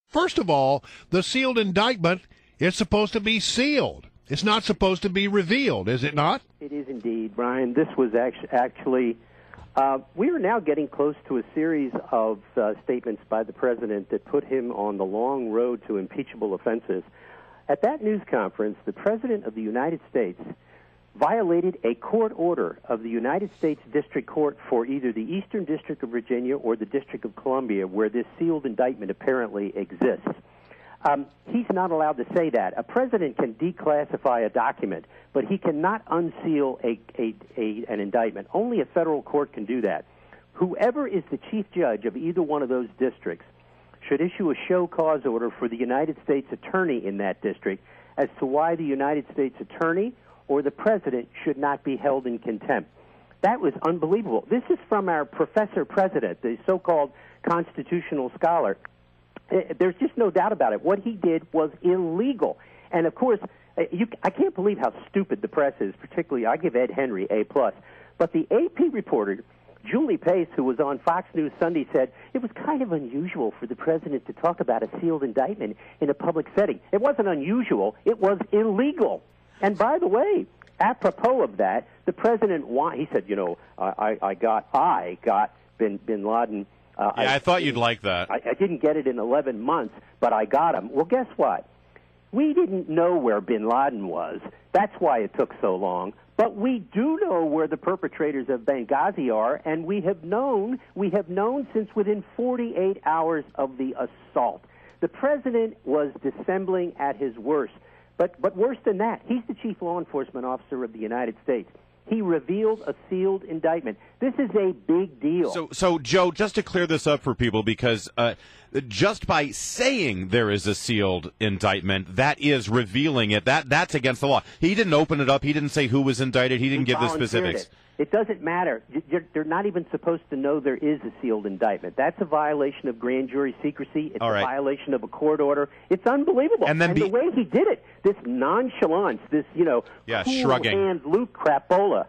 First of all, the sealed indictment is supposed to be sealed. It's not supposed to be revealed, is it not? It is indeed, Brian. This was actually we are now getting close to a series of statements by the president that put him on the long road to impeachable offenses. At that news conference, the president of the United States violated a court order of the United States District Court for either the Eastern District of Virginia or the District of Columbia, where this sealed indictment apparently exists. He's not allowed to say that. A president can declassify a document, but he cannot unseal an indictment. Only a federal court can do that. Whoever is the chief judge of either one of those districts should issue a show cause order for the United States attorney in that district as to why the United States attorney or the president should not be held in contempt. That was unbelievable. This is from our professor president, the so-called constitutional scholar. There's just no doubt about it. What he did was illegal. And, of course, I can't believe how stupid the press is, particularly I give Ed Henry A+. But the AP reporter, Julie Pace, who was on Fox News Sunday, said it was kind of unusual for the president to talk about a sealed indictment in a public setting. It wasn't unusual. It was illegal. And by the way, apropos of that, the president, he said, I got bin Laden. I thought you'd like that. I didn't get it in 11 months, but I got him. Well, guess what? We didn't know where bin Laden was. That's why it took so long. But we do know where the perpetrators of Benghazi are, and we have known since within 48 hours of the assault. The president was dissembling at his worst. But worse than that, he's the chief law enforcement officer of the United States. He revealed a sealed indictment. This is a big deal. So Joe, just to clear this up for people, because just by saying there is a sealed indictment, that is revealing it. That's against the law. He didn't open it up. He didn't say who was indicted. He didn't give the specifics. It doesn't matter. They're not even supposed to know there is a sealed indictment. That's a violation of grand jury secrecy. It's a violation of a court order. It's unbelievable. And the way he did it, this nonchalance, this, cool shrugging. hand Luke crapola.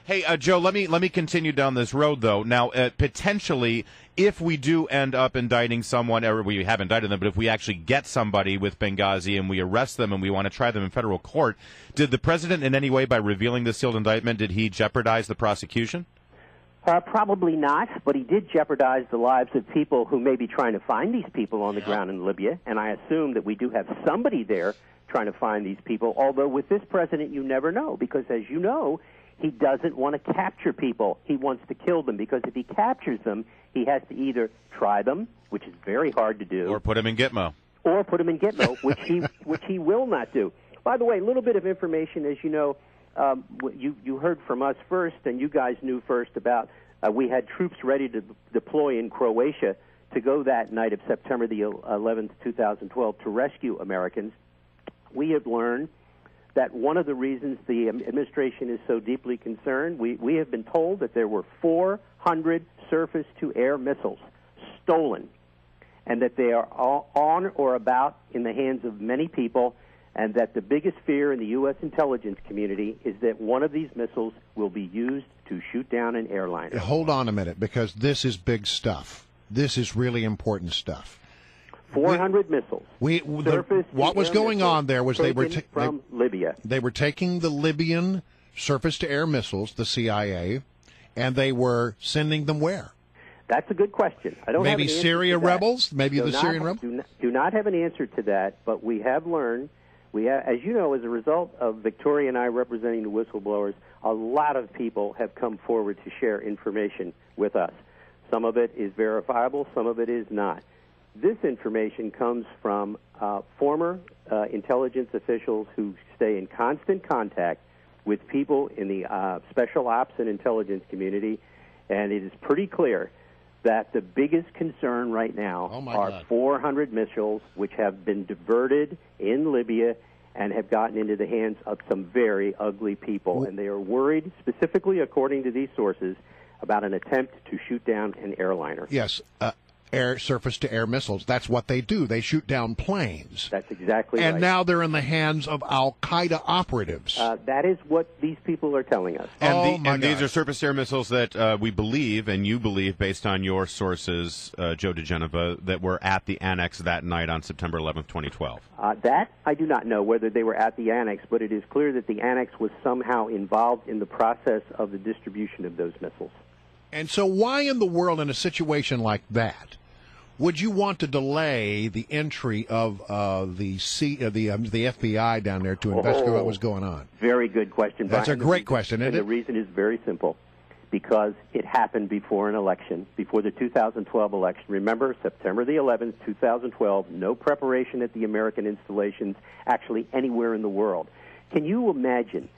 Hey, Joe, let me continue down this road, though. Now, potentially, if we do end up indicting someone, or we have indicted them, but if we actually get somebody with Benghazi and we arrest them and we want to try them in federal court, did the president in any way, by revealing the sealed indictment, did he jeopardize the prosecution? Probably not, but he did jeopardize the lives of people who may be trying to find these people on the ground in Libya, and I assume that we do have somebody there trying to find these people, although with this president you never know, because as you know, he doesn't want to capture people. He wants to kill them, because if he captures them, he has to either try them, which is very hard to do, or put them in Gitmo. Which he will not do. By the way, a little bit of information, as you know, you heard from us first, and you guys knew first about we had troops ready to deploy in Croatia to go that night of September the 11th, 2012, to rescue Americans. We have learned that one of the reasons the administration is so deeply concerned, we have been told that there were 400 surface-to-air missiles stolen, and that they are all on or about in the hands of many people, and that the biggest fear in the U.S. intelligence community is that one of these missiles will be used to shoot down an airliner. Hold on a minute, because this is big stuff. This is really important stuff. 400 missiles. What was going on there was they were from Libya. They were taking the Libyan surface-to-air missiles, the CIA, and they were sending them where? That's a good question. I don't have an answer Syria to that. rebels? Maybe the Syrian rebels? Do not have an answer to that, but we have learned, as you know, as a result of Victoria and I representing the whistleblowers, a lot of people have come forward to share information with us. Some of it is verifiable, some of it is not. This information comes from former intelligence officials who stay in constant contact with people in the special ops and intelligence community, and it is pretty clear that the biggest concern right now are 400 missiles which have been diverted in Libya and have gotten into the hands of some very ugly people. And they are worried, specifically according to these sources, about an attempt to shoot down an airliner. Yes. surface-to-air missiles. That's what they do. They shoot down planes. That's exactly right. And now they're in the hands of Al-Qaeda operatives. That is what these people are telling us. And, these are surface-to-air missiles that we believe, and you believe, based on your sources, Joe diGenova, that were at the annex that night on September 11th, 2012. That I do not know whether they were at the annex, but it is clear that the annex was somehow involved in the process of the distribution of those missiles. And so why in the world, in a situation like that, would you want to delay the entry of the FBI down there to investigate what was going on? Very good question, Brian. That's a great question, isn't it? The reason is very simple. Because it happened before an election, before the 2012 election. Remember, September the 11th, 2012, no preparation at the American installations, actually anywhere in the world. Can you imagine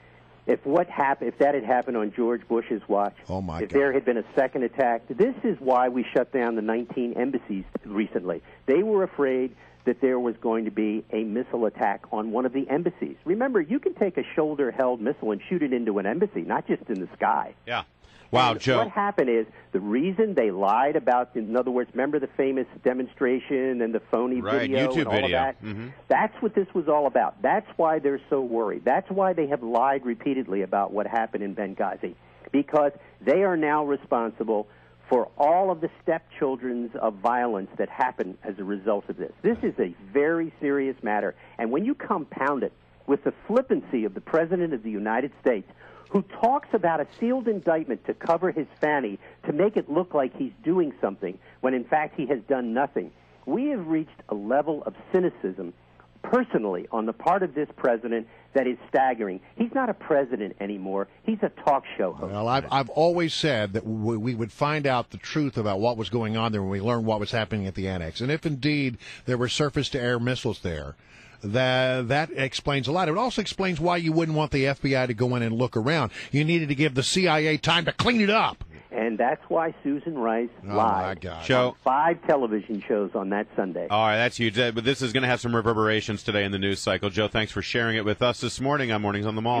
if that had happened on George Bush's watch? Oh my if God. there had been a second attack? This is why we shut down the 19 embassies recently. They were afraid that there was going to be a missile attack on one of the embassies. Remember, you can take a shoulder-held missile and shoot it into an embassy, not just in the sky. Yeah. Wow, and Joe. What happened is the reason they lied about, in other words, remember the famous demonstration and the phony video YouTube and all video. of that? Mm-hmm. That's what this was all about. That's why they're so worried. That's why they have lied repeatedly about what happened in Benghazi, because they are now responsible for all of the stepchildren of violence that happened as a result of this. This is a very serious matter. And when you compound it with the flippancy of the President of the United States, who talks about a sealed indictment to cover his fanny, to make it look like he's doing something, when in fact he has done nothing. We have reached a level of cynicism, personally, on the part of this president that is staggering. He's not a president anymore. He's a talk show host. Well, I've always said that we would find out the truth about what was going on there when we learned what was happening at the annex. And if indeed there were surface-to-air missiles there, that explains a lot. It also explains why you wouldn't want the FBI to go in and look around. You needed to give the CIA time to clean it up. And that's why Susan Rice lied on 5 television shows on that Sunday. All right, that's huge. But this is going to have some reverberations today in the news cycle. Joe, thanks for sharing it with us this morning on Mornings on the Mall.